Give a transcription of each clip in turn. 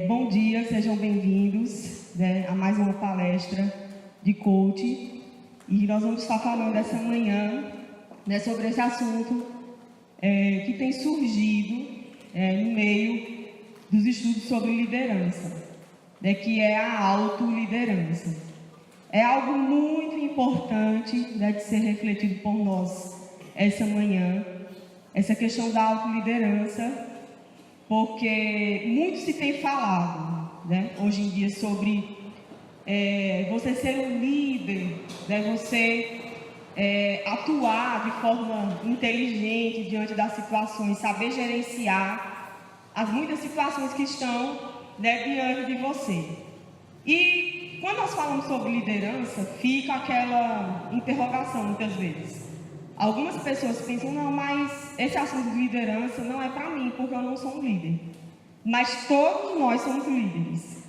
Bom dia, sejam bem-vindos, a mais uma palestra de coaching. E nós vamos estar falando essa manhã, sobre esse assunto que tem surgido no meio dos estudos sobre liderança, que é a autoliderança. É algo muito importante de ser refletido por nós essa manhã, essa questão da autoliderança, porque muito se tem falado, hoje em dia sobre você ser um líder, você atuar de forma inteligente diante das situações, saber gerenciar as muitas situações que estão diante de você. E quando nós falamos sobre liderança, fica aquela interrogação muitas vezes. Algumas pessoas pensam, não, mas esse assunto de liderança não é para mim, porque eu não sou um líder. Mas todos nós somos líderes,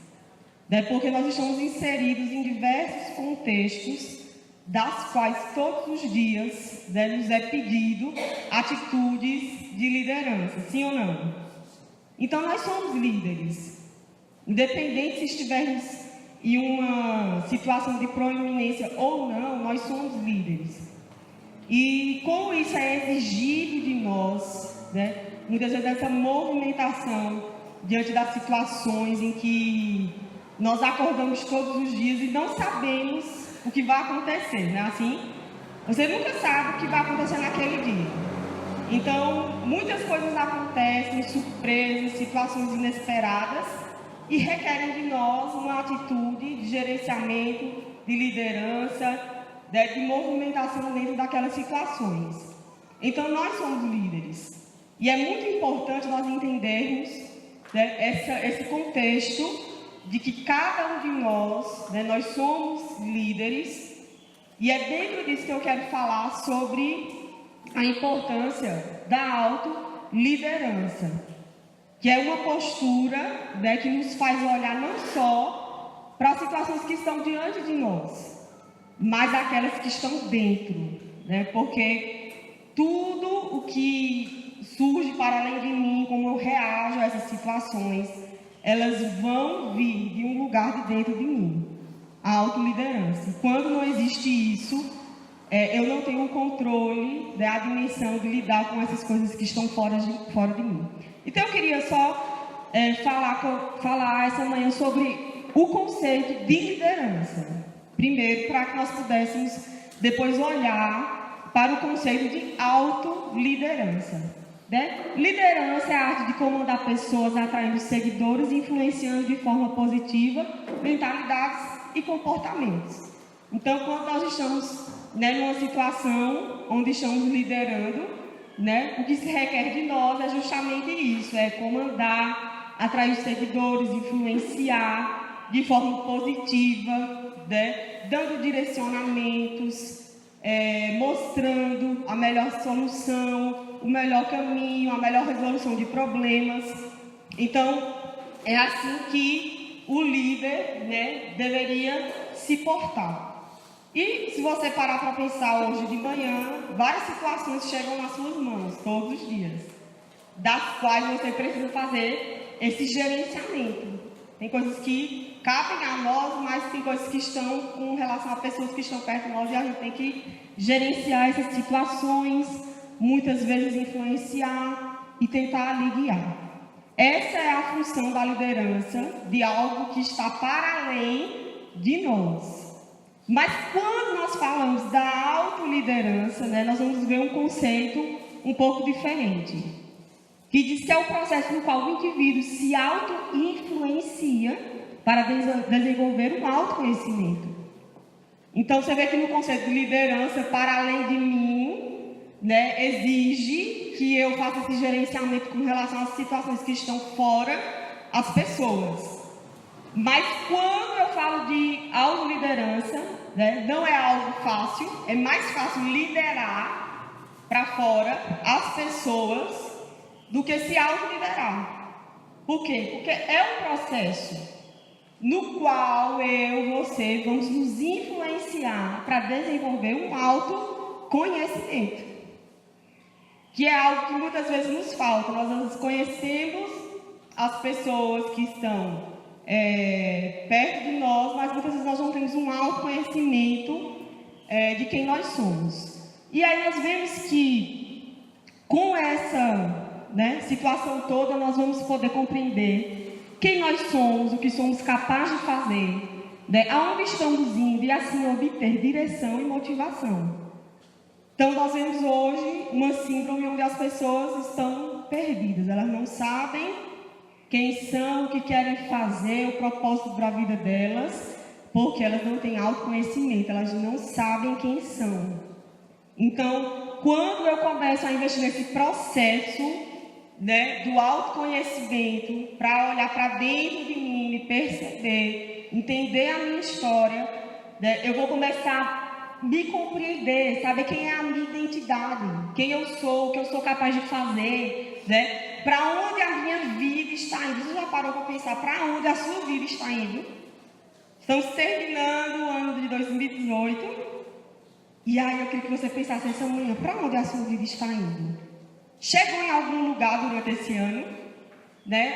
porque nós estamos inseridos em diversos contextos, das quais todos os dias nos é pedido atitudes de liderança, sim ou não? Então nós somos líderes, independente se estivermos em uma situação de proeminência ou não, nós somos líderes. E como isso é exigido de nós, muitas vezes essa movimentação diante das situações em que nós acordamos todos os dias e não sabemos o que vai acontecer, não é assim? Você nunca sabe o que vai acontecer naquele dia. Então, muitas coisas acontecem, surpresas, situações inesperadas, e requerem de nós uma atitude de gerenciamento, de liderança, de movimentação dentro daquelas situações. Então, nós somos líderes. E é muito importante nós entendermos esse contexto de que cada um de nós, nós somos líderes. E é dentro disso que eu quero falar sobre a importância da autoliderança, que é uma postura que nos faz olhar não só para as situações que estão diante de nós, mas aquelas que estão dentro, porque tudo o que surge para além de mim, como eu reajo a essas situações, elas vão vir de um lugar de dentro de mim, a autoliderança. E quando não existe isso, eu não tenho o controle da dimensão de lidar com essas coisas que estão fora de mim. Então eu queria só falar essa manhã sobre o conceito de liderança. Primeiro, para que nós pudéssemos depois olhar para o conceito de autoliderança. Liderança é a arte de comandar pessoas, atraindo seguidores e influenciando de forma positiva mentalidades e comportamentos. Então, quando nós estamos numa situação onde estamos liderando, o que se requer de nós é justamente isso, é comandar, atrair seguidores, influenciar de forma positiva, dando direcionamentos, mostrando a melhor solução, o melhor caminho, a melhor resolução de problemas. Então, é assim que o líder deveria se portar. E se você parar para pensar hoje de manhã, várias situações chegam nas suas mãos, todos os dias, das quais você precisa fazer esse gerenciamento. Tem coisas que cabem a nós, mas tem coisas que estão com relação a pessoas que estão perto de nós e a gente tem que gerenciar essas situações, muitas vezes influenciar e tentar ali guiar. Essa é a função da liderança, de algo que está para além de nós. Mas quando nós falamos da autoliderança, nós vamos ver um conceito um pouco diferente, que diz que é o processo no qual o indivíduo se auto-influencia para desenvolver um autoconhecimento. Então, você vê que no conceito de liderança, para além de mim, exige que eu faça esse gerenciamento com relação às situações que estão fora as pessoas. Mas quando eu falo de autoliderança, não é algo fácil, é mais fácil liderar para fora as pessoas do que se autoliderar. Por quê? Porque é um processo no qual você vamos nos influenciar para desenvolver um autoconhecimento, que é algo que muitas vezes nos falta. Nós conhecemos as pessoas que estão perto de nós, mas muitas vezes nós não temos um autoconhecimento de quem nós somos. E aí nós vemos que com essa situação toda nós vamos poder compreender quem nós somos, o que somos capazes de fazer, aonde estamos indo e assim obter direção e motivação. Então nós vemos hoje uma síndrome onde as pessoas estão perdidas, elas não sabem quem são, o que querem fazer, o propósito da vida delas, porque elas não têm autoconhecimento, elas não sabem quem são. Então, quando eu começo a investir nesse processo do autoconhecimento, para olhar para dentro de mim, me perceber, entender a minha história, eu vou começar a me compreender, saber quem é a minha identidade, quem eu sou, o que eu sou capaz de fazer, para onde a minha vida está indo. Você já parou para pensar para onde a sua vida está indo? Estamos terminando o ano de 2018. E aí eu queria que você pensasse essa manhã, para onde a sua vida está indo? Chegou em algum lugar durante esse ano?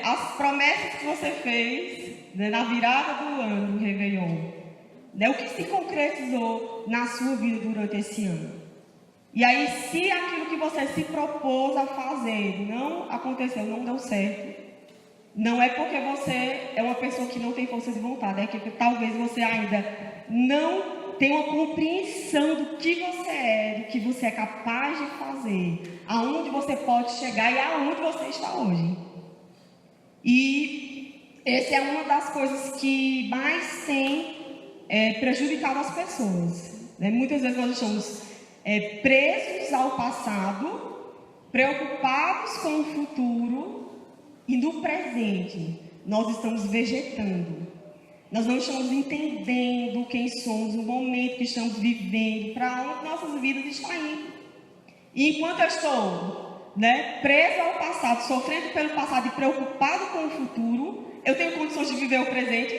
As promessas que você fez na virada do ano, no Réveillon, o que se concretizou na sua vida durante esse ano? E aí, se aquilo que você se propôs a fazer não aconteceu, não deu certo, não é porque você é uma pessoa que não tem força de vontade, é que talvez você ainda não tem uma compreensão do que você é, do que você é capaz de fazer, aonde você pode chegar e aonde você está hoje. E essa é uma das coisas que mais tem prejudicado as pessoas. Muitas vezes nós estamos presos ao passado, preocupados com o futuro e no presente nós estamos vegetando. Nós não estamos entendendo quem somos, o momento que estamos vivendo, para onde nossas vidas estão indo. E enquanto eu estou preso ao passado, sofrendo pelo passado e preocupado com o futuro, eu tenho condições de viver o presente.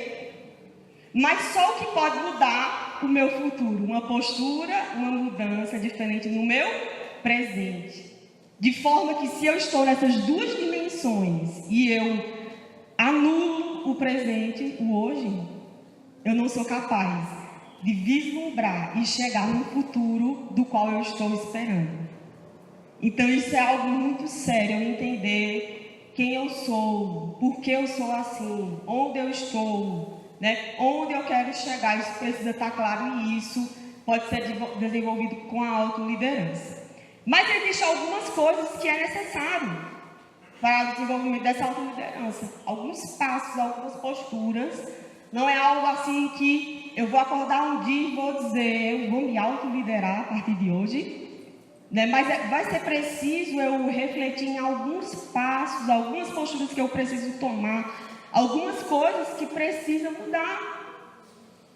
Mas só o que pode mudar o meu futuro, uma postura, uma mudança diferente no meu presente. De forma que se eu estou nessas duas dimensões e eu anulo o presente, o hoje, eu não sou capaz de vislumbrar e chegar no futuro do qual eu estou esperando. Então isso é algo muito sério, eu entender quem eu sou, por que eu sou assim, onde eu estou, onde eu quero chegar. Isso precisa estar claro e isso pode ser desenvolvido com a autoliderança. Mas existem algumas coisas que é necessário para o desenvolvimento dessa autoliderança. Alguns passos, algumas posturas. Não é algo assim que eu vou acordar um dia e vou dizer, eu vou me autoliderar a partir de hoje. Mas vai ser preciso eu refletir em alguns passos, algumas posturas que eu preciso tomar, algumas coisas que precisam mudar.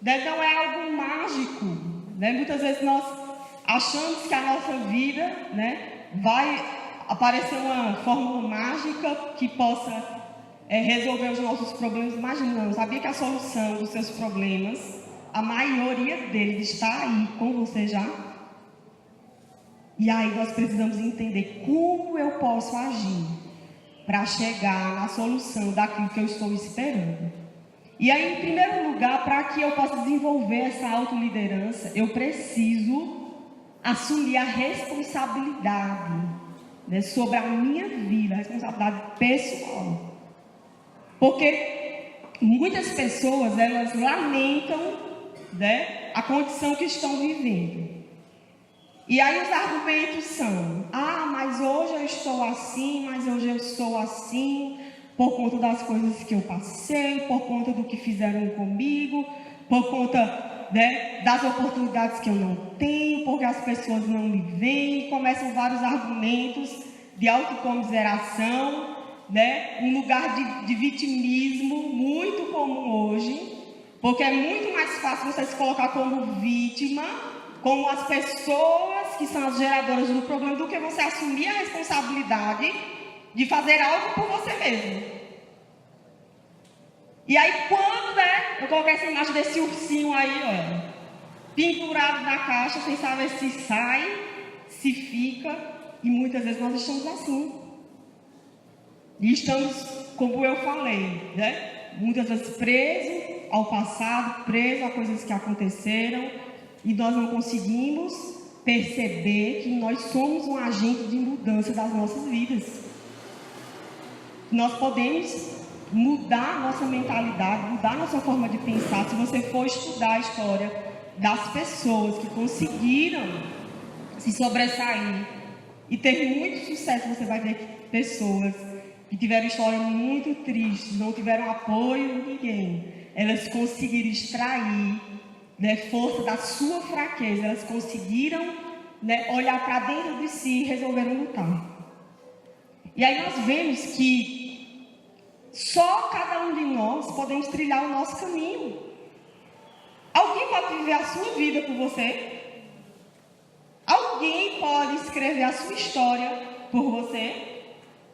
Não é algo mágico. Muitas vezes nós achamos que a nossa vida vai aparecer uma fórmula mágica que possa resolver os nossos problemas. Imaginando, sabia que a solução dos seus problemas, a maioria deles está aí com você já? E aí nós precisamos entender como eu posso agir para chegar na solução daquilo que eu estou esperando. E aí, em primeiro lugar, para que eu possa desenvolver essa autoliderança, eu preciso assumir a responsabilidade sobre a minha vida, a responsabilidade pessoal. Porque muitas pessoas, elas lamentam a condição que estão vivendo. E aí os argumentos são: mas hoje eu estou assim, mas hoje eu sou assim, por conta das coisas que eu passei, por conta do que fizeram comigo, por conta das oportunidades que eu não tenho, porque as pessoas não me veem. Começam vários argumentos de autocomiseração, um lugar de vitimismo muito comum hoje, porque é muito mais fácil você se colocar como vítima, como as pessoas que são as geradoras do problema, do que você assumir a responsabilidade de fazer algo por você mesmo. E aí quando eu coloquei essa imagem desse ursinho aí, pendurado na caixa, sem saber se sai, se fica, e muitas vezes nós estamos assim. E estamos como eu falei, né? Muitas vezes preso ao passado, preso a coisas que aconteceram, e nós não conseguimos perceber que nós somos um agente de mudança das nossas vidas. Nós podemos mudar nossa mentalidade, mudar nossa forma de pensar. Se você for estudar a história das pessoas que conseguiram se sobressair e ter muito sucesso, você vai ver que pessoas que tiveram história muito triste, não tiveram apoio de ninguém, elas conseguiram extrair, né, força da sua fraqueza, elas conseguiram, né, olhar para dentro de si e resolveram lutar. E aí nós vemos que só cada um de nós podemos trilhar o nosso caminho. Alguém pode viver a sua vida por você? Alguém pode escrever a sua história por você?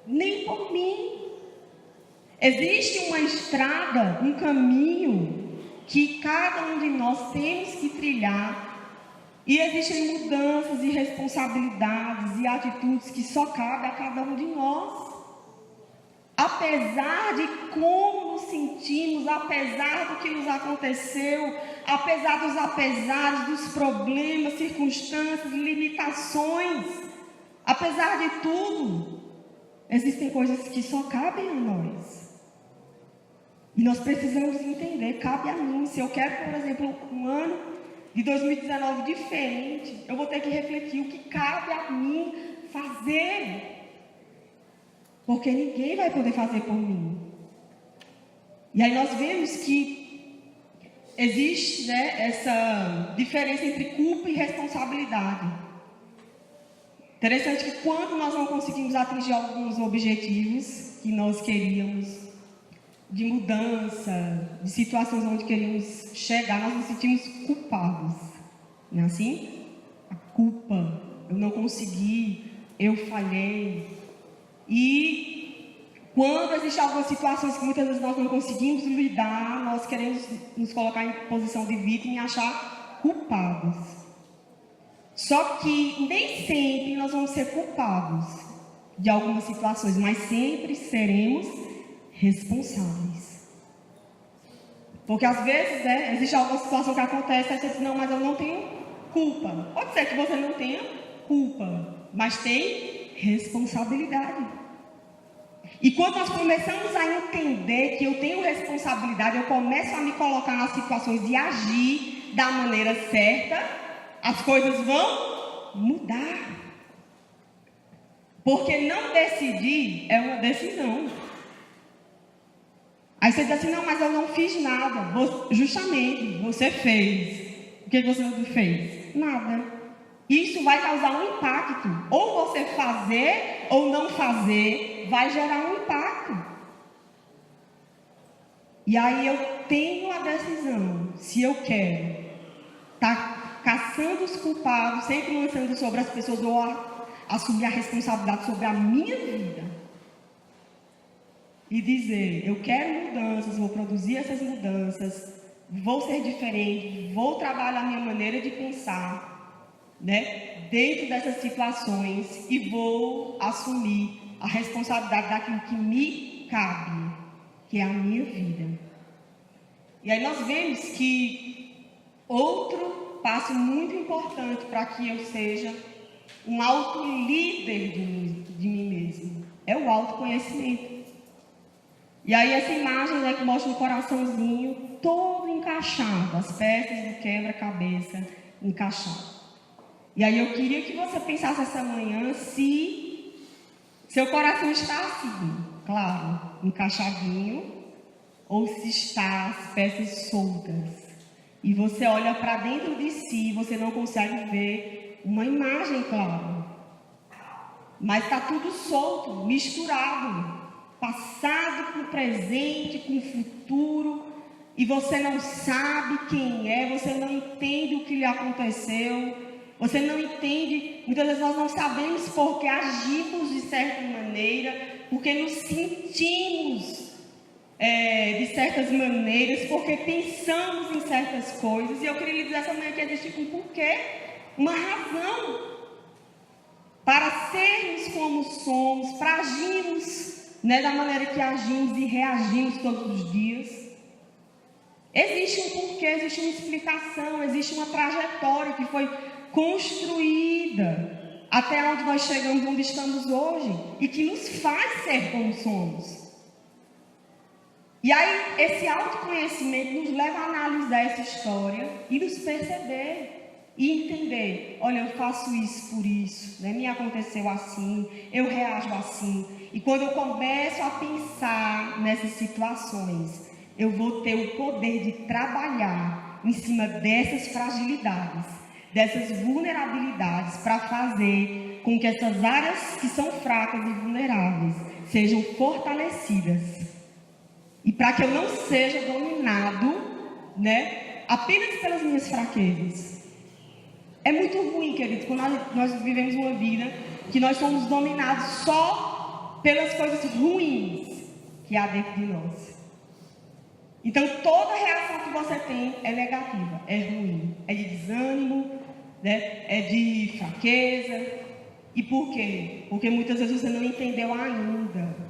Nem por mim. Existe uma estrada, um caminho que cada um de nós temos que trilhar. E existem mudanças e responsabilidades e atitudes que só cabem a cada um de nós. Apesar de como nos sentimos, apesar do que nos aconteceu, apesar dos apesares, dos problemas, circunstâncias, limitações, apesar de tudo, existem coisas que só cabem a nós. E nós precisamos entender, cabe a mim. Se eu quero, por exemplo, um ano de 2019 diferente, eu vou ter que refletir o que cabe a mim fazer. Porque ninguém vai poder fazer por mim. E aí nós vemos que existe, né, essa diferença entre culpa e responsabilidade. Interessante que quando nós não conseguimos atingir alguns objetivos que nós queríamos, de mudança, de situações onde queríamos chegar, nós nos sentimos culpados. Não é assim? A culpa, eu não consegui, eu falhei. E quando existem algumas situações que muitas vezes nós não conseguimos lidar, nós queremos nos colocar em posição de vítima e achar culpados. Só que nem sempre nós vamos ser culpados de algumas situações, mas sempre seremos responsáveis. Porque às vezes, né, existe alguma situação que acontece, aí você diz, não, mas eu não tenho culpa. Pode ser que você não tenha culpa, mas tem responsabilidade. E quando nós começamos a entender que eu tenho responsabilidade, eu começo a me colocar nas situações de agir da maneira certa, as coisas vão mudar. Porque não decidir é uma decisão. Aí você diz assim, não, mas eu não fiz nada. Justamente, você fez. O que você não fez? Nada. Isso vai causar um impacto. Ou você fazer ou não fazer vai gerar um impacto. E aí eu tenho a decisão, se eu quero estar caçando os culpados, sempre lançando sobre as pessoas, ou assumir a responsabilidade sobre a minha vida. E dizer, eu quero mudanças, vou produzir essas mudanças, vou ser diferente, vou trabalhar a minha maneira de pensar, né, dentro dessas situações, e vou assumir a responsabilidade daquilo que me cabe, que é a minha vida. E aí nós vemos que outro passo muito importante para que eu seja um auto-líder de mim mesmo é o autoconhecimento. E aí essa imagem, né, que mostra um coraçãozinho todo encaixado, as peças do quebra-cabeça encaixadas. E aí eu queria que você pensasse essa manhã se seu coração está assim, claro, encaixadinho, ou se está as peças soltas. E você olha para dentro de si, você não consegue ver uma imagem clara. Mas está tudo solto, misturado. Passado com presente, com futuro. E você não sabe quem é, você não entende o que lhe aconteceu. Você não entende, muitas vezes nós não sabemos porque agimos de certa maneira, porque nos sentimos de certas maneiras, porque pensamos em certas coisas. E eu queria lhe dizer essa manhã que existe um porquê, uma razão para sermos como somos, para agirmos né, da maneira que agimos e reagimos todos os dias. Existe um porquê, existe uma explicação, existe uma trajetória que foi construída até onde nós chegamos, onde estamos hoje, e que nos faz ser como somos. E aí, esse autoconhecimento nos leva a analisar essa história e nos perceber e entender: olha, eu faço isso por isso, né? Me aconteceu assim, eu reajo assim. E quando eu começo a pensar nessas situações, eu vou ter o poder de trabalhar em cima dessas fragilidades, dessas vulnerabilidades, para fazer com que essas áreas que são fracas e vulneráveis sejam fortalecidas. E para que eu não seja dominado, né, apenas pelas minhas fraquezas. É muito ruim, queridos, quando nós vivemos uma vida que nós somos dominados só pelas coisas ruins que há dentro de nós. Então, toda reação que você tem é negativa, é ruim, é de desânimo, né, é de fraqueza. E por quê? Porque muitas vezes você não entendeu ainda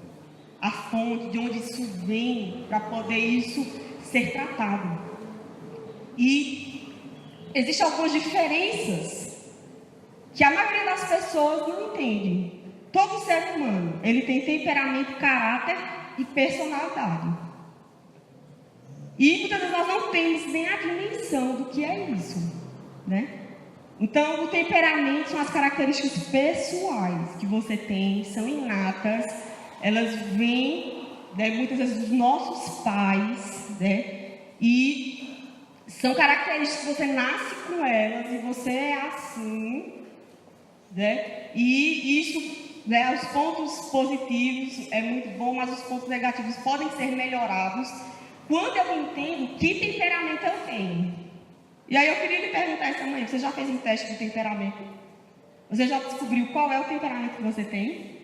a fonte, de onde isso vem, para poder isso ser tratado. E existem algumas diferenças que a maioria das pessoas não entende. Todo ser humano, ele tem temperamento, caráter e personalidade. E muitas vezes nós não temos nem a dimensão do que é isso, né? Então, o temperamento são as características pessoais que você tem, são inatas. Elas vêm, né, muitas vezes dos nossos pais, né, e são características que você nasce com elas e você é assim, né, e isso, né, os pontos positivos é muito bom, mas os pontos negativos podem ser melhorados quando eu entendo que temperamento eu tenho. E aí eu queria lhe perguntar essa manhã: você já fez um teste de temperamento? Você já descobriu qual é o temperamento que você tem?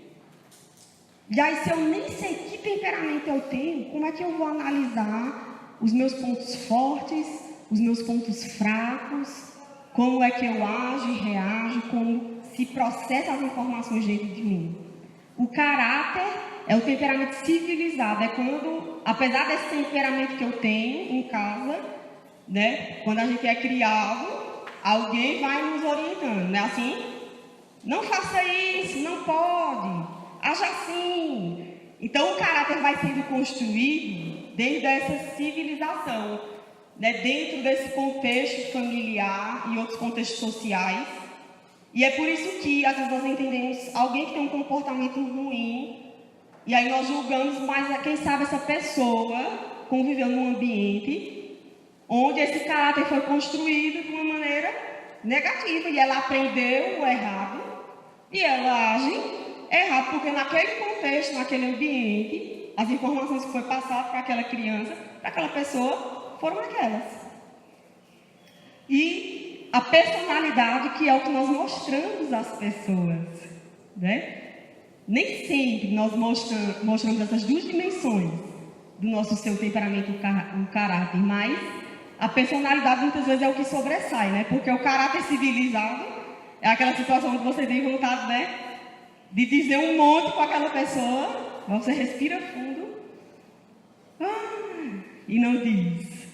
E aí, se eu nem sei que temperamento eu tenho, como é que eu vou analisar os meus pontos fortes, os meus pontos fracos, como é que eu ajo e reajo, como se processa as informações dentro de mim? O caráter é o temperamento civilizado, é quando, apesar desse temperamento que eu tenho em casa, né, quando a gente é criado, alguém vai nos orientando, né, assim, não faça isso, não pode, haja assim. Então o caráter vai sendo construído dentro dessa civilização, né, dentro desse contexto familiar e outros contextos sociais. E é por isso que às vezes nós entendemos alguém que tem um comportamento ruim, e aí nós julgamos, mas quem sabe essa pessoa conviveu num ambiente onde esse caráter foi construído de uma maneira negativa, e ela aprendeu o errado, e ela age errado, porque naquele contexto, naquele ambiente, as informações que foi passadas para aquela criança, para aquela pessoa, foram aquelas. E a personalidade, que é o que nós mostramos às pessoas, né? Nem sempre nós mostramos essas duas dimensões do nosso seu temperamento, o caráter, mas a personalidade muitas vezes é o que sobressai, né? Porque o caráter civilizado é aquela situação que você tem vontade, né, de dizer um monte com aquela pessoa, mas você respira fundo e não diz.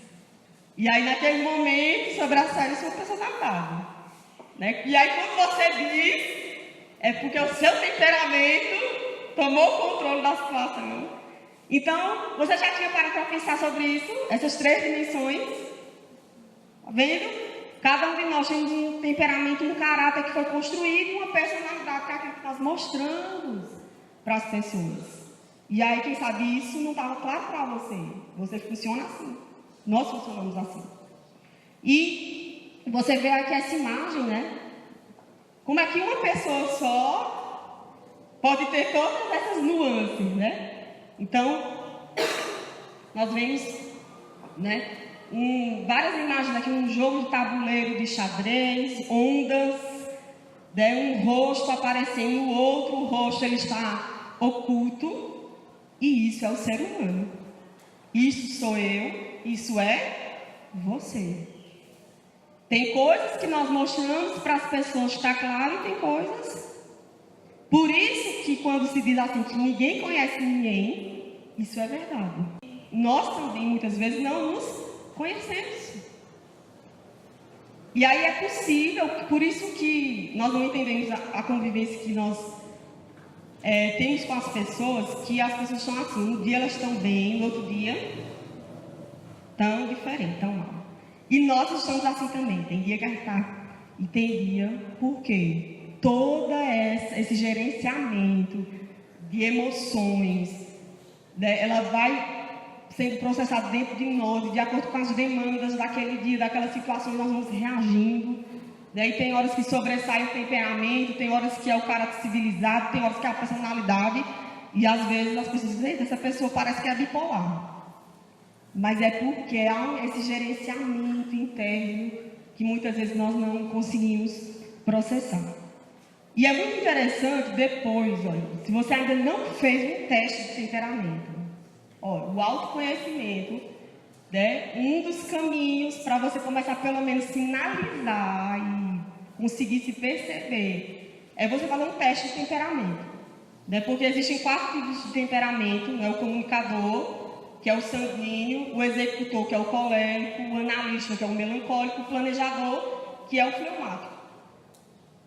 E aí naquele momento sobressai a sua personalidade, né? E aí quando você diz, é porque o seu temperamento tomou o controle da situação. Então, você já tinha parado para pensar sobre isso? Essas três dimensões? Tá vendo? Cada um de nós tem um temperamento, um caráter que foi construído, uma personalidade, que é aquilo que nós mostramos para as pessoas. E aí, quem sabe isso não estava claro para você. Você funciona assim. Nós funcionamos assim. E você vê aqui essa imagem, né? Como é que uma pessoa só pode ter todas essas nuances, né? Então, nós vemos, né, várias imagens aqui, um jogo de tabuleiro de xadrez, ondas, né, um rosto aparecendo, o outro rosto ele está oculto, e isso é o ser humano. Isso sou eu, isso é você. Tem coisas que nós mostramos para as pessoas, está claro, e tem coisas Por isso que quando se diz assim que ninguém conhece ninguém, isso é verdade. Nós também, muitas vezes, não nos conhecemos. E aí é possível, por isso que nós não entendemos a convivência que nós temos com as pessoas, que as pessoas estão assim, um dia elas estão bem, no outro dia tão diferente, tão mal. E nós estamos assim também, tem dia que a gente está, e tem dia, por quê? Todo esse gerenciamento de emoções, né, ela vai sendo processada dentro de nós, de acordo com as demandas daquele dia, daquela situação, nós vamos reagindo. Né, e tem horas que sobressai o temperamento, tem horas que é o caráter civilizado, tem horas que é a personalidade, e às vezes as pessoas dizem, essa pessoa parece que é bipolar. Mas é porque há esse gerenciamento interno que muitas vezes nós não conseguimos processar. E é muito interessante depois, olha, se você ainda não fez um teste de temperamento, olha, o autoconhecimento, né, um dos caminhos para você começar pelo menos sinalizar e conseguir se perceber, é você fazer um teste de temperamento. Né, porque existem 4 tipos de temperamento, né, o comunicador, que é o sanguíneo, o executor, que é o colérico, o analista, que é o melancólico, o planejador, que é o fleumático.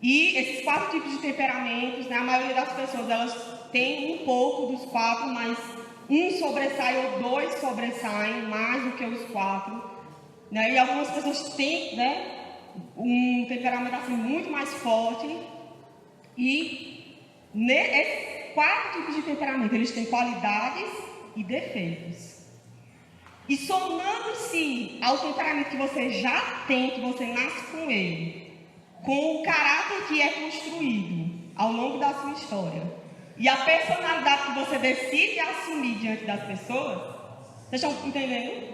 E esses 4 tipos de temperamentos, né, a maioria das pessoas, elas têm um pouco dos 4, mas um sobressai ou 2 sobressaem mais do que os 4. Né, e algumas pessoas têm, né, um temperamento assim, muito mais forte. E esses 4 tipos de temperamento, eles têm qualidades e defeitos. E somando-se ao temperamento que você já tem, que você nasce com ele, com o caráter que é construído ao longo da sua história e a personalidade que você decide assumir diante das pessoas, vocês estão entendendo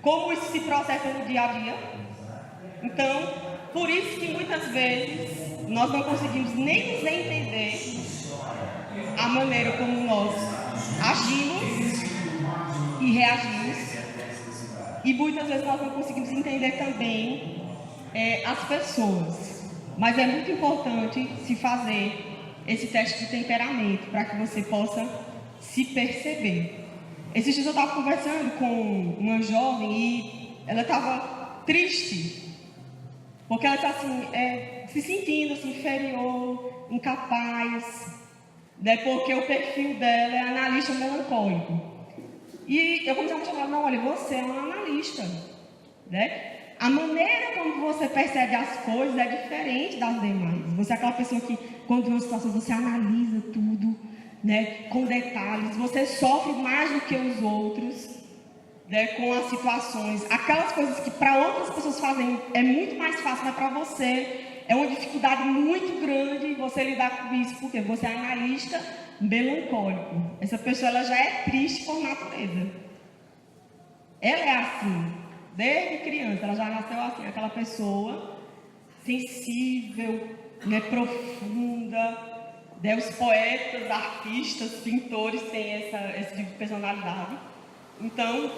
como isso se processa no dia a dia? Então, por isso que muitas vezes nós não conseguimos nem nos entender a maneira como nós agimos e reagimos, e muitas vezes nós não conseguimos entender também as pessoas. Mas é muito importante se fazer esse teste de temperamento para que você possa se perceber. Esses dias eu estava conversando com uma jovem e ela estava triste, porque ela está assim, se sentindo assim, inferior, incapaz, né, porque o perfil dela é analista melancólico. E eu comecei a falar, não, olha, você é um analista, né? A maneira como você percebe as coisas é diferente das demais. Você é aquela pessoa que, quando vê uma situação, você analisa tudo, né, com detalhes. Você sofre mais do que os outros, né, com as situações. Aquelas coisas que para outras pessoas fazem é muito mais fácil, mas para você é uma dificuldade muito grande você lidar com isso, porque você é analista melancólico. Essa pessoa ela já é triste por natureza. Ela é assim. Desde criança, ela já nasceu assim, aquela pessoa sensível, né, profunda. Né, os poetas, artistas, pintores têm esse tipo de personalidade. Então,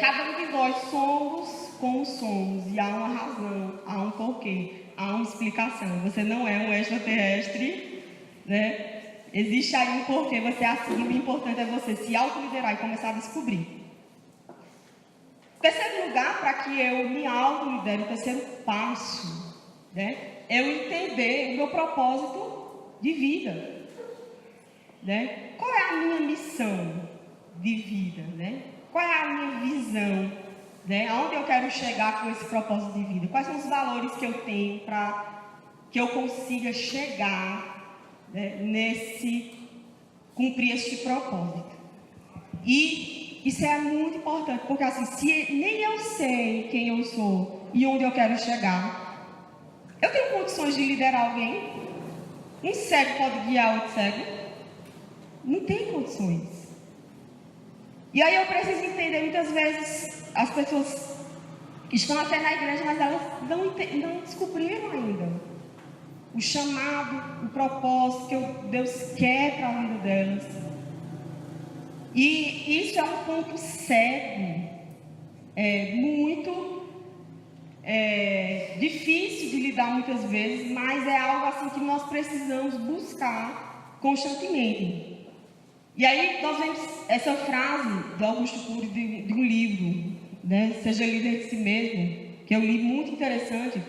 cada um de nós somos como somos, e há uma razão, há um porquê, há uma explicação. Você não é um extraterrestre, né? Existe aí um porquê, você é assim, o importante é você se autoliderar e começar a descobrir. Terceiro lugar, para que eu me auto-lidere, o terceiro passo, né, é eu entender o meu propósito de vida. Né? Qual é a minha missão de vida? Né? Qual é a minha visão? Né? Aonde eu quero chegar com esse propósito de vida? Quais são os valores que eu tenho para que eu consiga chegar, né, cumprir este propósito? E isso é muito importante, porque assim, se nem eu sei quem eu sou e onde eu quero chegar, eu tenho condições de liderar alguém? Um cego pode guiar outro cego? Não tem condições. E aí eu preciso entender, muitas vezes, as pessoas estão até na igreja, mas elas não descobriram ainda o chamado, o propósito que Deus quer para a vida delas. E isso é um ponto cego, muito difícil de lidar muitas vezes, mas é algo assim que nós precisamos buscar constantemente. E aí nós vemos essa frase do Augusto Cury de um livro, né, Seja Líder de Si Mesmo, que é um livro muito interessante.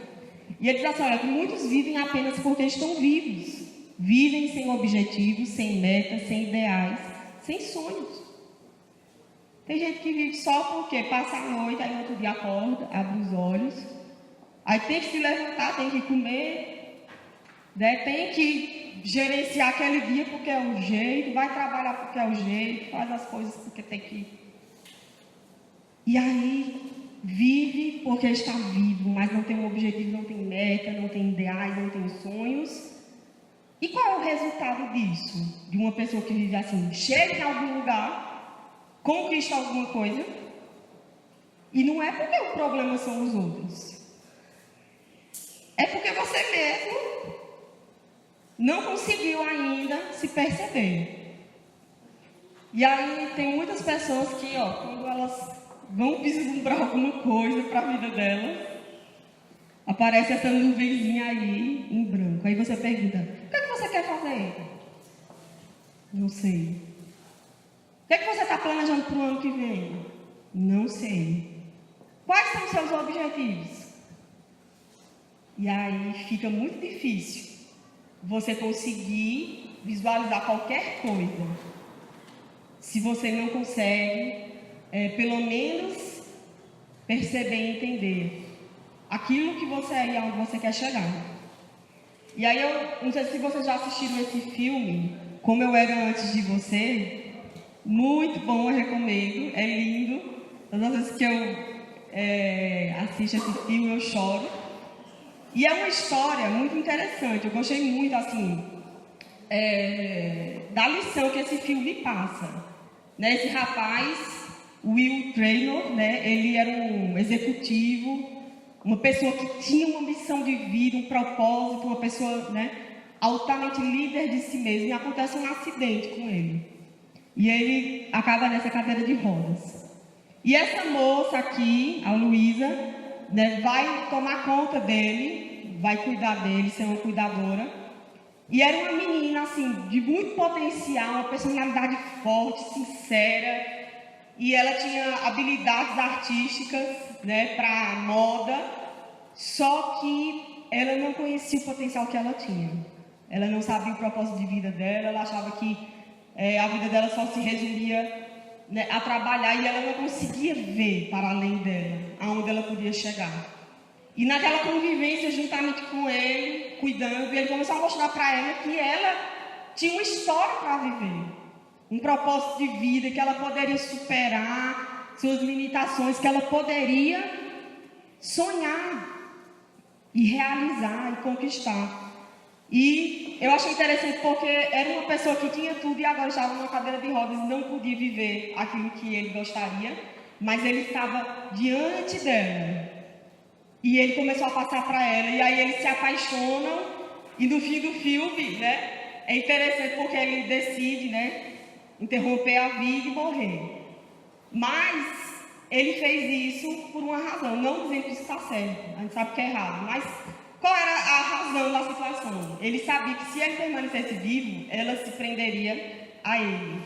E ele diz assim, olha, que muitos vivem apenas porque estão vivos. Vivem sem objetivos, sem metas, sem ideais, sem sonhos. Tem gente que vive só porque passa a noite, aí no outro dia acorda, abre os olhos, aí tem que se levantar, tem que comer, né? Tem que gerenciar aquele dia porque é o jeito, vai trabalhar porque é o jeito, faz as coisas porque tem que... E aí vive porque está vivo, mas não tem um objetivo, não tem meta, não tem ideais, não tem sonhos. E qual é o resultado disso? De uma pessoa que vive assim, chega em algum lugar, conquista alguma coisa, e não é porque o problema são os outros, é porque você mesmo não conseguiu ainda se perceber. E aí tem muitas pessoas que, quando elas vão vislumbrar alguma coisa para a vida delas, aparece essa nuvenzinha aí em branco. Aí você pergunta, o que é que você quer fazer? Não sei. O que é que você está planejando para o ano que vem? Não sei. Quais são os seus objetivos? E aí fica muito difícil você conseguir visualizar qualquer coisa, se você não consegue, pelo menos, perceber e entender aquilo que você é e aonde você quer chegar. E aí eu não sei se vocês já assistiram esse filme, Como Eu Era Antes de Você. Muito bom, eu recomendo, é lindo. Todas as vezes que eu assisto esse filme, eu choro. E é uma história muito interessante, eu gostei muito, assim, da lição que esse filme passa. Né? Esse rapaz, Will Traynor, né? Ele era um executivo, uma pessoa que tinha uma missão de vida, um propósito, uma pessoa, né, altamente líder de si mesmo, e acontece um acidente com ele. E ele acaba nessa cadeira de rodas. E essa moça aqui, a Luísa, né, vai tomar conta dele, vai cuidar dele, ser uma cuidadora. E era uma menina, assim, de muito potencial, uma personalidade forte, sincera. E ela tinha habilidades artísticas, né, para moda. Só que ela não conhecia o potencial que ela tinha. Ela não sabia o propósito de vida dela, ela achava que a vida dela só se resumia, né, a trabalhar, e ela não conseguia ver para além dela, aonde ela podia chegar. E naquela convivência juntamente com ele, cuidando, ele começou a mostrar para ela que ela tinha uma história para viver, um propósito de vida, que ela poderia superar suas limitações, que ela poderia sonhar e realizar e conquistar. E eu achei interessante porque era uma pessoa que tinha tudo e agora estava numa cadeira de rodas e não podia viver aquilo que ele gostaria, mas ele estava diante dela. E ele começou a passar para ela, e aí eles se apaixonam, e no fim do filme, né, é interessante porque ele decide, né, interromper a vida e morrer. Mas ele fez isso por uma razão, não dizendo que isso está certo, a gente sabe que é errado, mas qual era a razão da situação? Ele sabia que se ele permanecesse vivo, ela se prenderia a ele.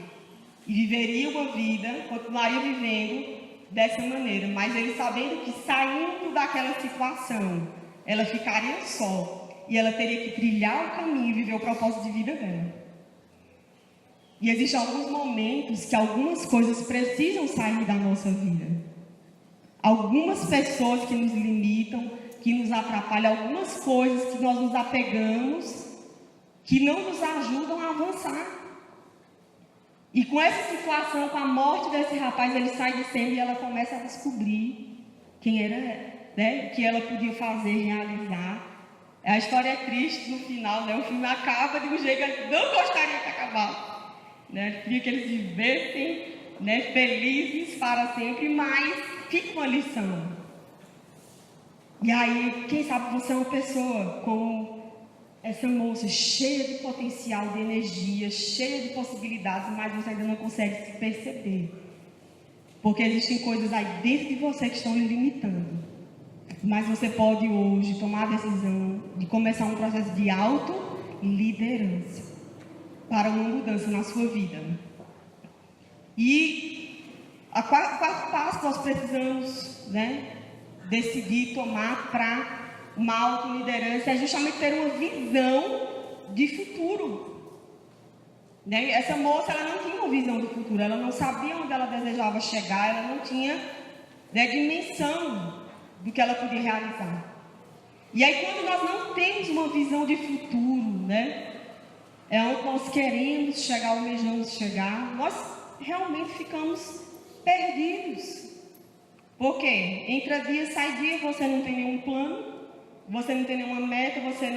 E viveria uma vida, continuaria vivendo dessa maneira. Mas ele sabendo que saindo daquela situação, ela ficaria só. E ela teria que trilhar o caminho e viver o propósito de vida dela. E existem alguns momentos que algumas coisas precisam sair da nossa vida. Algumas pessoas que nos limitam, que nos atrapalham, algumas coisas que nós nos apegamos, que não nos ajudam a avançar. E com essa situação, com a morte desse rapaz, ele sai de cena e ela começa a descobrir quem era, né, o que ela podia fazer, realizar. A história é triste no final, né? O filme acaba de um jeito que eu não gostaria que acabasse. Né? Queria que eles vivessem, né, felizes para sempre, mas fica uma lição. E aí, quem sabe você é uma pessoa como essa moça, cheia de potencial, de energia, cheia de possibilidades, mas você ainda não consegue se perceber. Porque existem coisas aí dentro de você que estão lhe limitando. mas você pode hoje tomar a decisão de começar um processo de autoliderança para uma mudança na sua vida. E o quarto passo que nós precisamos, decidir tomar para uma autoliderança é justamente ter uma visão de futuro. Essa moça, ela não tinha uma visão do futuro, ela não sabia onde ela desejava chegar, ela não tinha dimensão do que ela podia realizar. E aí, quando nós não temos uma visão de futuro, é onde nós queremos chegar, almejamos chegar, nós realmente ficamos perdidos. Porque entre dia sai dia, você não tem nenhum plano, você não tem nenhuma meta, você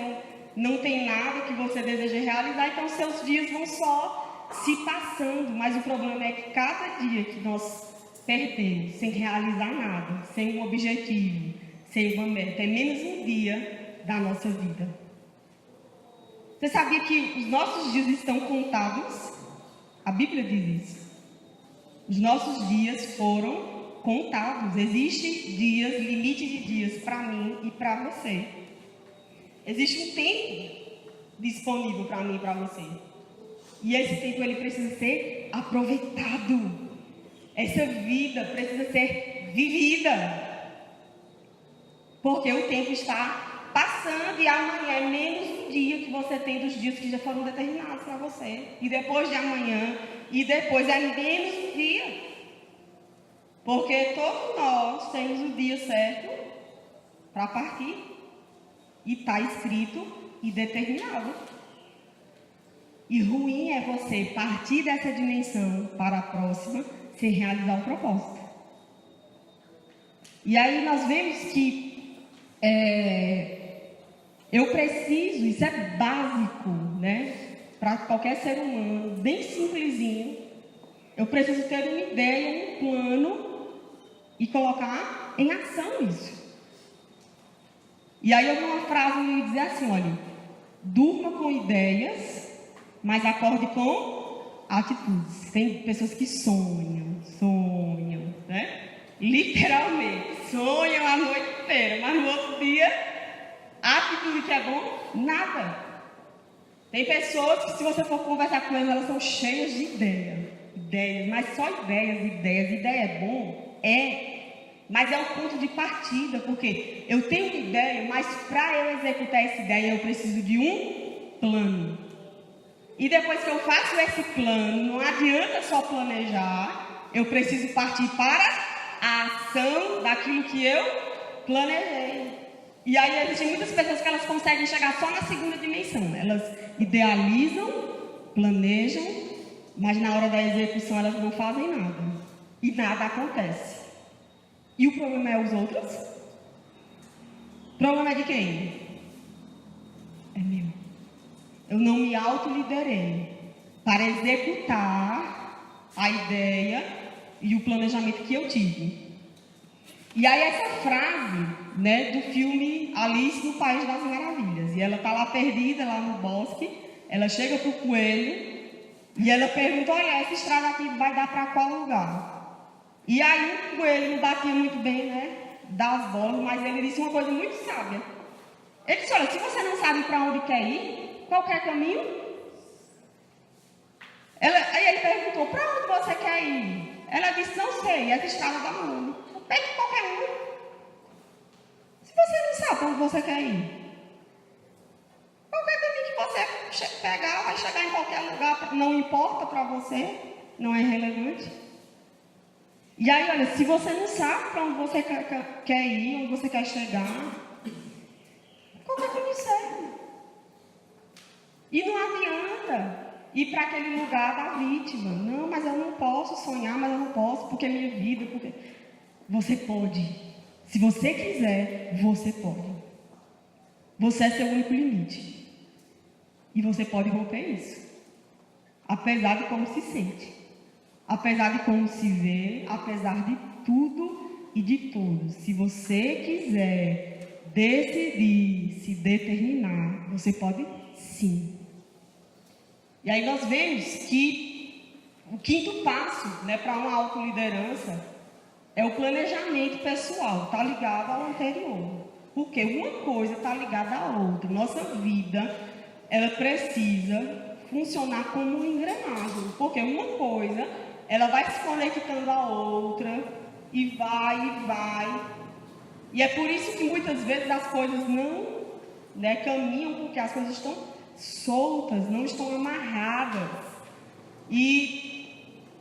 não tem nada que você deseja realizar, então seus dias vão só se passando. Mas o problema é que cada dia que nós perdemos sem realizar nada, sem um objetivo, sem uma meta, é menos um dia da nossa vida. Você sabia que os nossos dias estão contados? A Bíblia diz isso. Os nossos dias foram contados. Existe dias, limite de dias para mim e para você. Existe um tempo disponível para mim e para você. E esse tempo ele precisa ser aproveitado. Essa vida precisa ser vivida. Porque o tempo está passando e amanhã é menos um dia que você tem dos dias que já foram determinados para você. E depois de amanhã, e depois é menos um dia. Porque todos nós temos o dia certo para partir. E está escrito e determinado. E ruim é você partir dessa dimensão para a próxima sem realizar o propósito. E aí nós vemos que eu preciso, isso é básico, para qualquer ser humano, bem simplesinho. Eu preciso ter uma ideia, um plano e colocar em ação isso. E aí eu vi uma frase que diz assim, olha, durma com ideias, mas acorde com atitudes. Tem pessoas que sonham, literalmente, sonham a noite inteira, mas no outro dia, a atitude que é bom, nada. Tem pessoas que, se você for conversar com elas, elas são cheias de ideias, mas só ideias. Ideia é bom? Mas é um ponto de partida, porque eu tenho uma ideia, mas para eu executar essa ideia, eu preciso de um plano. E depois que eu faço esse plano, não adianta só planejar, eu preciso partir para a ação daquilo que eu planejei. E aí existem muitas pessoas que elas conseguem chegar só na segunda dimensão. Elas idealizam, planejam, mas na hora da execução elas não fazem nada. E nada acontece. E o problema é os outros? O problema é de quem? É meu. Eu não me autoliderei para executar a ideia e o planejamento que eu tive. E aí essa frase, do filme Alice no País das Maravilhas. E ela está lá perdida, lá no bosque. Ela chega para o coelho e ela pergunta, olha, essa estrada aqui vai dar para qual lugar? E aí o coelho não batia muito bem, das bolas, mas ele disse uma coisa muito sábia. Ele disse, olha, se você não sabe para onde quer ir, qualquer caminho. Aí ele perguntou, para onde você quer ir? Ela disse, não sei, essa estrada dá nome. Pegue qualquer um. Se você não sabe para onde você quer ir, qualquer caminho que você pegar, vai chegar em qualquer lugar, não importa para você, não é relevante. E aí, olha, se você não sabe para onde você quer ir, onde você quer chegar, qualquer caminho serve. E não adianta ir para aquele lugar da vítima. Não, mas eu não posso sonhar, mas eu não posso, porque é minha vida, porque... Você pode. Se você quiser, você pode. Você é seu único limite. E você pode romper isso. Apesar de como se sente. Apesar de como se vê, apesar de tudo e de todos. Se você quiser decidir, se determinar, você pode sim. E aí nós vemos que o quinto passo, para uma autoliderança é o planejamento pessoal, está ligado ao anterior. Porque uma coisa está ligada à outra. Nossa vida, ela precisa funcionar como uma engrenagem. Porque uma coisa, ela vai se conectando à outra, e vai. E é por isso que muitas vezes as coisas não caminham, porque as coisas estão soltas, não estão amarradas. E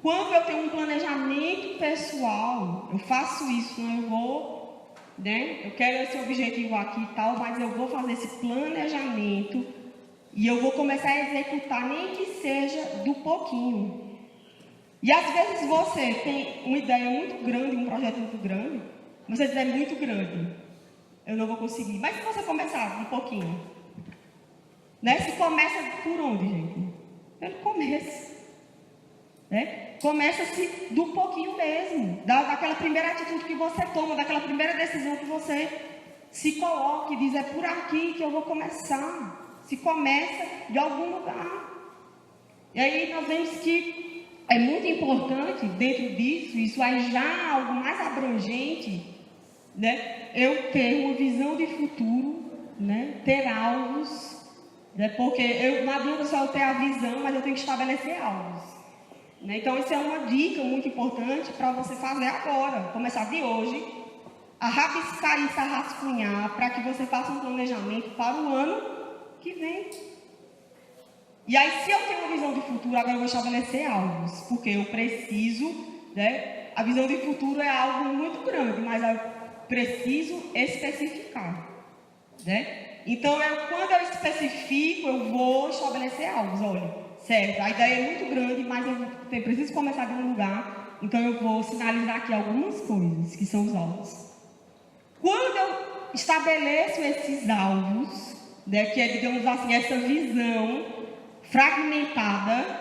quando eu tenho um planejamento pessoal, eu faço isso, não eu vou, eu quero esse objetivo aqui e tal, mas eu vou fazer esse planejamento e eu vou começar a executar, nem que seja do pouquinho. E às vezes você tem uma ideia muito grande, um projeto muito grande, você diz, é muito grande, eu não vou conseguir. Mas se você começar um pouquinho, se começa por onde, gente? Pelo começo. Começa-se do pouquinho mesmo, daquela primeira atitude que você toma, daquela primeira decisão que você se coloca e diz, é por aqui que eu vou começar. Se começa de algum lugar. E aí nós vemos que é muito importante, dentro disso, isso é já algo mais abrangente, eu ter uma visão de futuro, ter alvos, porque não adianta só eu ter a visão, mas eu tenho que estabelecer alvos. Então, isso é uma dica muito importante para você fazer agora, começar de hoje, a rabiscar isso, a rascunhar, para que você faça um planejamento para o ano que vem. E aí, se eu tenho uma visão de futuro, agora eu vou estabelecer alvos, porque eu preciso, a visão de futuro é algo muito grande, mas eu preciso especificar, Então, quando eu especifico, eu vou estabelecer alvos, olha, certo, a ideia é muito grande, mas eu preciso começar de um lugar, então eu vou sinalizar aqui algumas coisas, que são os alvos. Quando eu estabeleço esses alvos, que é, digamos assim, essa visão fragmentada,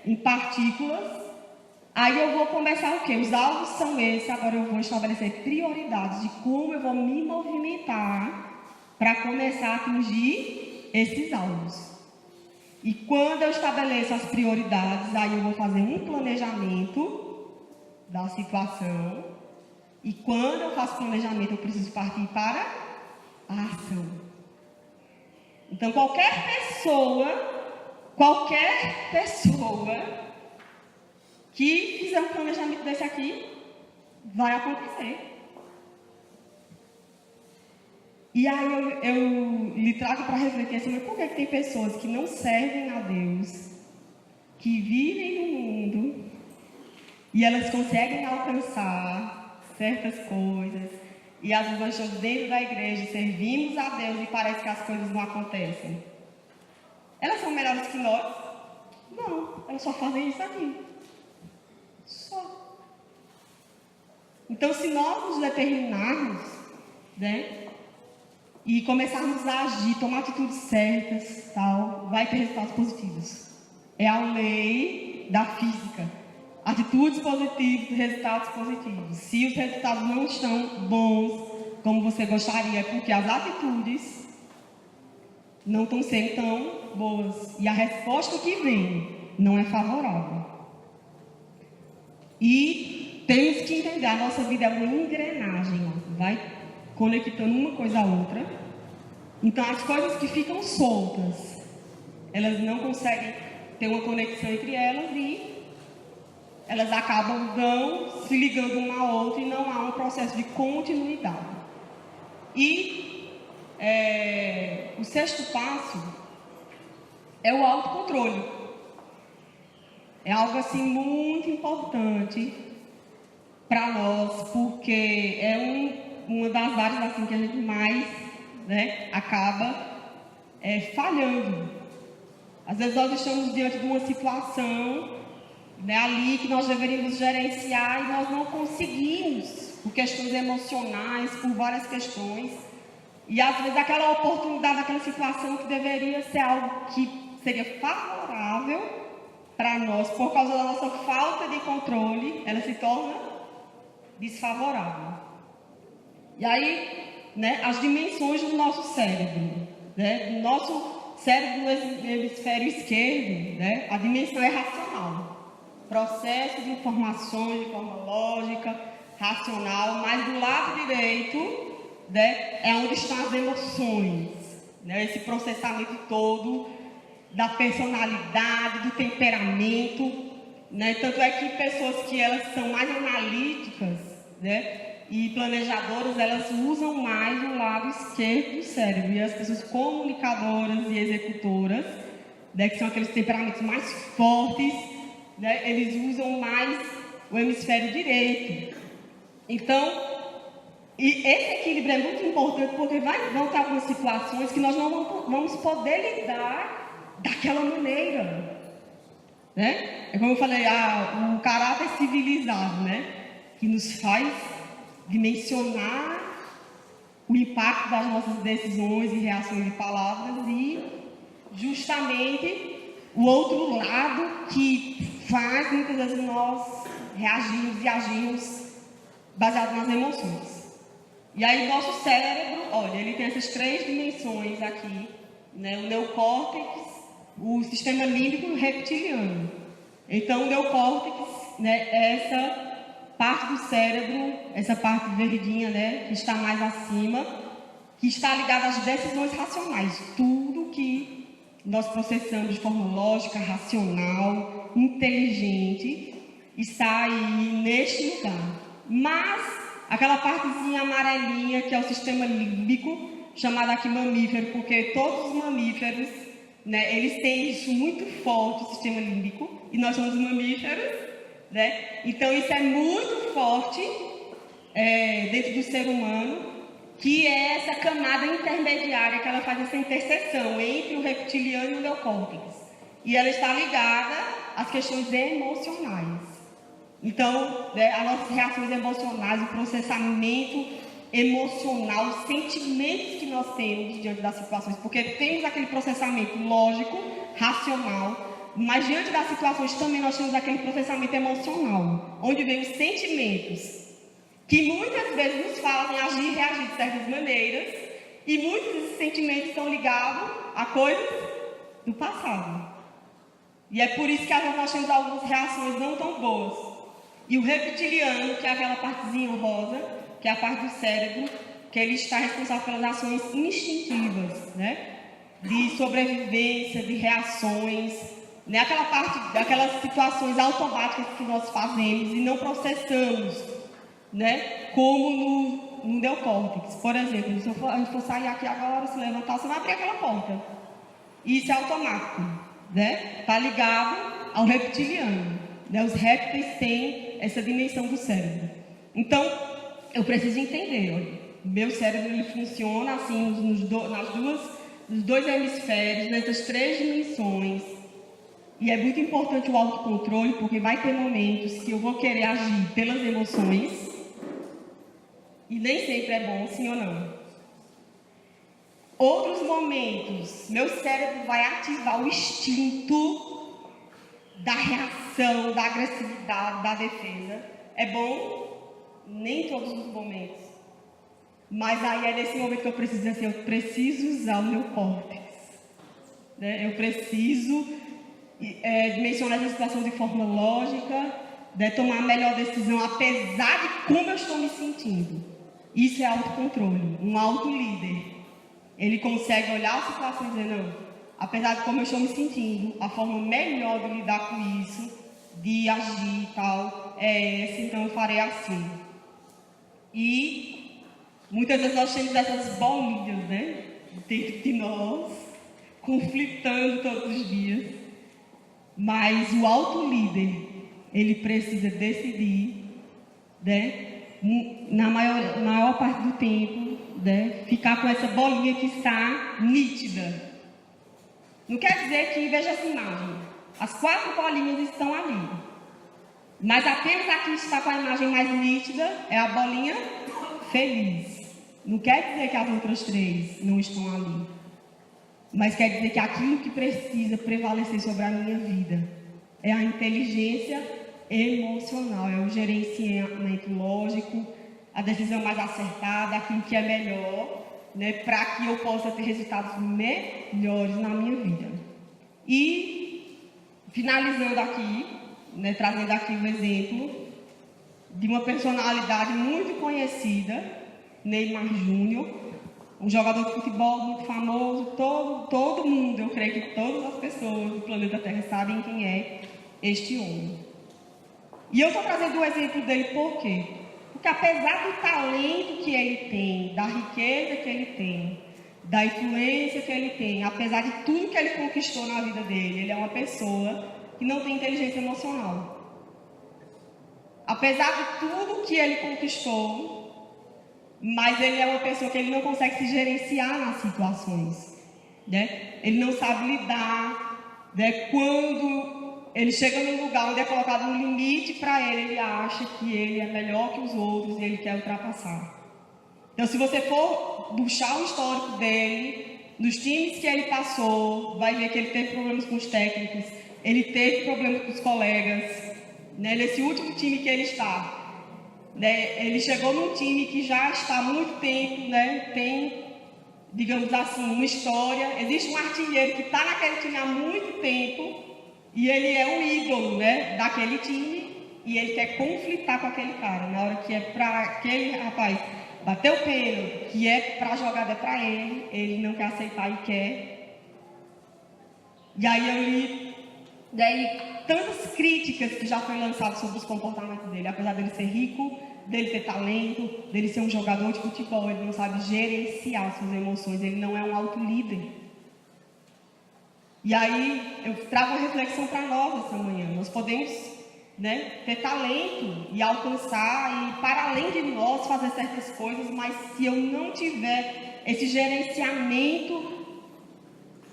em partículas, aí eu vou começar o quê? Os alvos são esses, agora eu vou estabelecer prioridades de como eu vou me movimentar para começar a atingir esses alvos. E quando eu estabeleço as prioridades, aí eu vou fazer um planejamento da situação, e quando eu faço planejamento, eu preciso partir para a ação. Então, qualquer pessoa que fizer um planejamento desse aqui, vai acontecer. E aí eu lhe trago para refletir assim, mas por que tem pessoas que não servem a Deus, que vivem no mundo, e elas conseguem alcançar certas coisas, e às vezes nós estamos dentro da igreja, servimos a Deus e parece que as coisas não acontecem? Elas são melhores que nós? Não, elas só fazem isso aqui. Só. Então, se nós nos determinarmos, e começarmos a agir, tomar atitudes certas, tal, vai ter resultados positivos. É a lei da física. Atitudes positivas, resultados positivos. Se os resultados não estão bons como você gostaria, é porque as atitudes não estão sendo tão boas. E a resposta que vem não é favorável. E temos que entender, a nossa vida é uma engrenagem, vai conectando uma coisa a outra. Então, as coisas que ficam soltas, elas não conseguem ter uma conexão entre elas e elas acabam não se ligando uma à outra e não há um processo de continuidade. E o sexto passo é o autocontrole. É algo assim muito importante para nós, porque é uma das áreas assim que a gente mais acaba falhando. Às vezes nós estamos diante de uma situação ali que nós deveríamos gerenciar e nós não conseguimos, por questões emocionais, por várias questões. E às vezes aquela oportunidade, aquela situação que deveria ser algo que seria favorável para nós, por causa da nossa falta de controle, ela se torna desfavorável. E aí, as dimensões do nosso cérebro, do nosso cérebro no hemisfério esquerdo, a dimensão é racional. processo de informações de forma lógica, racional, mas do lado direito, né, é onde estão as emoções, né, esse processamento todo da personalidade, do temperamento, né, tanto é que pessoas que elas são mais analíticas, né, e planejadoras, elas usam mais o lado esquerdo do cérebro, e as pessoas comunicadoras e executoras, né, que são aqueles temperamentos mais fortes, né, eles usam mais o hemisfério direito. Então, e esse equilíbrio é muito importante porque vão ter algumas situações que nós não vamos poder lidar daquela maneira, né? É como eu falei, o caráter civilizado, né? Que nos faz dimensionar o impacto das nossas decisões e reações de palavras e justamente o outro lado que faz muitas vezes nós reagimos e agimos baseado nas emoções. E aí nosso cérebro, olha, ele tem essas 3 dimensões aqui, né? O neocórtex, o sistema límbico e o reptiliano. Então o neocórtex, né, é essa parte do cérebro, essa parte verdinha, né, que está mais acima, que está ligada às decisões racionais. Tudo que nós processamos de forma lógica, racional, inteligente, está aí neste lugar. Mas aquela partezinha amarelinha, que é o sistema límbico, chamado aqui mamífero, porque todos os mamíferos, né, eles têm isso muito forte, o sistema límbico, e nós somos mamíferos, né? Então isso é muito forte dentro do ser humano, que é essa camada intermediária que ela faz essa interseção entre o reptiliano e o neocórtex. E ela está ligada às questões emocionais. Então, né, as nossas reações emocionais, o processamento emocional, os sentimentos que nós temos diante das situações, porque temos aquele processamento lógico, racional, mas diante das situações também nós temos aquele processamento emocional, onde vem os sentimentos, que muitas vezes nos fazem agir e reagir de certas maneiras, e muitos desses sentimentos estão ligados a coisas do passado. E é por isso que às vezes nós temos algumas reações não tão boas. E o reptiliano, que é aquela partezinha rosa, que é a parte do cérebro, que ele está responsável pelas ações instintivas, né? De sobrevivência, de reações, né? Aquela parte, daquelas situações automáticas que nós fazemos e não processamos, né? Como no neocórtex. Por exemplo, se a gente for sair aqui agora, se levantar, você vai abrir aquela porta. Isso é automático, né? Está ligado ao reptiliano, né? Os répteis têm essa dimensão do cérebro. Então, eu preciso entender, olha, meu cérebro ele funciona assim nos dois hemisférios, nessas 3 dimensões. E é muito importante o autocontrole, porque vai ter momentos que eu vou querer agir pelas emoções, e nem sempre é bom, sim ou não. Outros momentos, meu cérebro vai ativar o instinto da reação, da agressividade, da defesa. É bom? Nem todos os momentos. Mas aí é nesse momento que eu preciso dizer assim, eu preciso usar o meu córtex, né? Eu preciso dimensionar essa situação de forma lógica, né? Tomar a melhor decisão, apesar de como eu estou me sentindo. Isso é autocontrole, um auto-líder. Ele consegue olhar a situação e dizer, não, apesar de como eu estou me sentindo, a forma melhor de lidar com isso, de agir e tal, é essa, então eu farei assim. E muitas vezes nós temos essas bolinhas, né, dentro de nós, conflitando todos os dias. Mas o auto-líder, ele precisa decidir, né, na maior parte do tempo, né, ficar com essa bolinha que está nítida. Não quer dizer que, veja essa imagem, as 4 bolinhas estão ali, mas apenas a que está com a imagem mais nítida é a bolinha feliz. Não quer dizer que as outras 3 não estão ali, mas quer dizer que aquilo que precisa prevalecer sobre a minha vida é a inteligência emocional, é o gerenciamento lógico, a decisão mais acertada, aquilo que é melhor, né, para que eu possa ter resultados melhores na minha vida. E, finalizando aqui, né, trazendo aqui um exemplo de uma personalidade muito conhecida, Neymar Júnior, um jogador de futebol muito famoso, todo mundo, eu creio que todas as pessoas do planeta Terra sabem quem é este homem. E eu estou trazendo o exemplo dele por quê? Porque apesar do talento que ele tem, da riqueza que ele tem, da influência que ele tem, apesar de tudo que ele conquistou na vida dele, ele é uma pessoa que não tem inteligência emocional. Apesar de tudo que ele conquistou, mas ele é uma pessoa que ele não consegue se gerenciar nas situações, né? Ele não sabe lidar, né? Quando ele chega num lugar onde é colocado um limite para ele, ele acha que ele é melhor que os outros e ele quer ultrapassar. Então, se você for puxar o histórico dele, nos times que ele passou, vai ver que ele teve problemas com os técnicos, ele teve problemas com os colegas, né? Nesse último time que ele está, né? Ele chegou num time que já está há muito tempo, né? Tem, digamos assim, uma história. Existe um artilheiro que está naquele time há muito tempo e ele é um ídolo, né, daquele time e ele quer conflitar com aquele cara. Na hora que é para aquele rapaz bater o pênalti, que é para a jogada é para ele não quer aceitar e quer. E aí eu li tantas críticas que já foram lançadas sobre os comportamentos dele, apesar dele ser rico, dele ter talento, dele ser um jogador de futebol, ele não sabe gerenciar suas emoções, ele não é um autolíder. E aí eu trago uma reflexão para nós essa manhã. Nós podemos, né, ter talento e alcançar e para além de nós fazer certas coisas, mas se eu não tiver esse gerenciamento,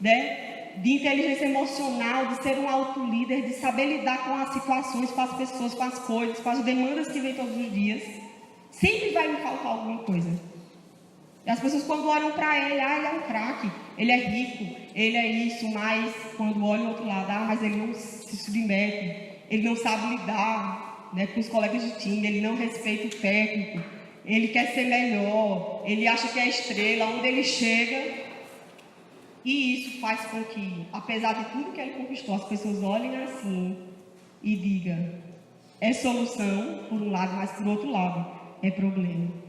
né, de inteligência emocional, de ser um autolíder, de saber lidar com as situações, com as pessoas, com as coisas, com as demandas que vêm todos os dias, sempre vai me faltar alguma coisa. E as pessoas quando olham para ele, ele é um craque, ele é rico, ele é isso, mas quando olham do outro lado, mas ele não se submete, ele não sabe lidar, né, com os colegas de time, ele não respeita o técnico, ele quer ser melhor, ele acha que é estrela, onde ele chega. E isso faz com que, apesar de tudo que ele conquistou, as pessoas olhem assim e digam, é solução por um lado, mas por outro lado, é problema.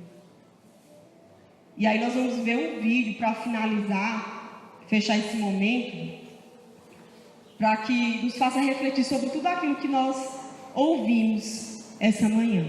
E aí nós vamos ver um vídeo para finalizar, fechar esse momento, para que nos faça refletir sobre tudo aquilo que nós ouvimos essa manhã.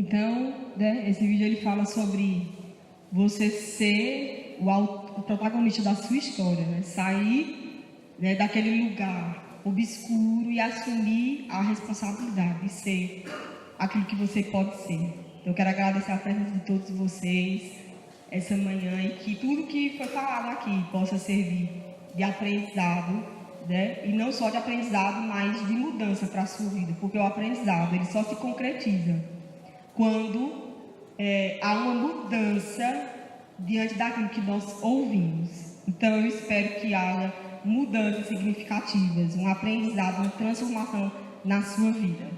Então, né, esse vídeo ele fala sobre você ser o protagonista da sua história, né? Sair, né, daquele lugar obscuro e assumir a responsabilidade de ser aquilo que você pode ser. Então, eu quero agradecer a presença de todos vocês essa manhã e que tudo que foi falado aqui possa servir de aprendizado, né? E não só de aprendizado, mas de mudança para a sua vida, porque o aprendizado ele só se concretiza quando há uma mudança diante daquilo que nós ouvimos. Então, eu espero que haja mudanças significativas, um aprendizado, uma transformação na sua vida.